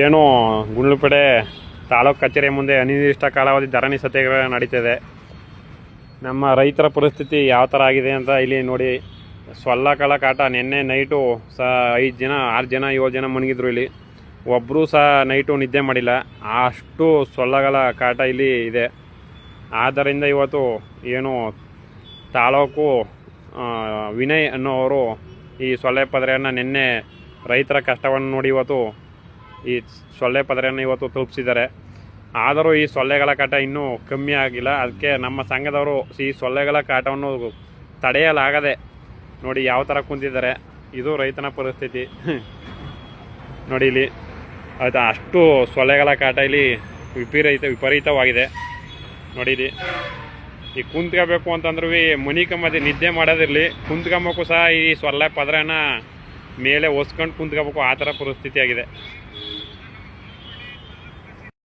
ಏನು ಗುಂಡ್ಲುಪೇಟೆ ತಾಲೂಕು ಕಚೇರಿ ಮುಂದೆ ಅನಿರ್ದಿಷ್ಟ ಕಾಲಾವಧಿ ಧರಣಿ ಸತ್ಯಾಗ್ರಹ ನಡೀತಿದೆ. ನಮ್ಮ ರೈತರ ಪರಿಸ್ಥಿತಿ ಯಾವ ಥರ ಆಗಿದೆ ಅಂತ ಇಲ್ಲಿ ನೋಡಿ. ಸೊಳ್ಳೆಗಳ ಕಾಟ ನಿನ್ನೆ ನೈಟು ಸಹ 5 ಜನ 6 ಜನ 7 ಜನ ಮುಳುಗಿದ್ರು. ಇಲ್ಲಿ ಒಬ್ಬರೂ ಸಹ ನೈಟು ನಿದ್ದೆ ಮಾಡಿಲ್ಲ, ಅಷ್ಟು ಸೊಳ್ಳೆಗಳ ಕಾಟ ಇಲ್ಲಿ ಇದೆ. ಆದ್ದರಿಂದ ಇವತ್ತು ಏನು ತಾಲೂಕು ವಿನಯ್ ಅನ್ನೋವರು ಈ ಸೊಳ್ಳೆ ಪದರೆಯನ್ನು ನಿನ್ನೆ ರೈತರ ಕಷ್ಟವನ್ನು ನೋಡಿ ಇವತ್ತು ಈ ಸೊಳ್ಳೆ ಪದರೆಯನ್ನು ಇವತ್ತು ತಲುಪಿಸಿದ್ದಾರೆ. ಆದರೂ ಈ ಸೊಳ್ಳೆಗಳ ಕಾಟ ಇನ್ನೂ ಕಮ್ಮಿ ಆಗಿಲ್ಲ. ಅದಕ್ಕೆ ನಮ್ಮ ಸಂಘದವರು ಈ ಸೊಳ್ಳೆಗಳ ಕಾಟವನ್ನು ತಡೆಯಲಾಗದೆ ನೋಡಿ ಯಾವ ಥರ ಕುಂತಿದ್ದಾರೆ. ಇದು ರೈತನ ಪರಿಸ್ಥಿತಿ ನೋಡಿ. ಇಲ್ಲಿ ಆಯಿತಾ, ಅಷ್ಟು ಸೊಳ್ಳೆಗಳ ಕಾಟ ಇಲ್ಲಿ ವಿಪರೀತವಾಗಿದೆ ನೋಡಿ. ಇಲ್ಲಿ ಈ ಕುಂತ್ಕೋಬೇಕು ಅಂತಂದ್ರೂ ಮನಿಕಂಬದಿ ನಿದ್ದೆ ಮಾಡೋದಿರಲಿ, ಕುಂತ್ಕೊಂಬೇಕು ಸಹ ಈ ಸೊಳ್ಳೆ ಪದರನ ಮೇಲೆ ಒಸ್ಕೊಂಡು ಕುಂತ್ಕೋಬೇಕು, ಆ ಥರ ಪರಿಸ್ಥಿತಿ ಆಗಿದೆ.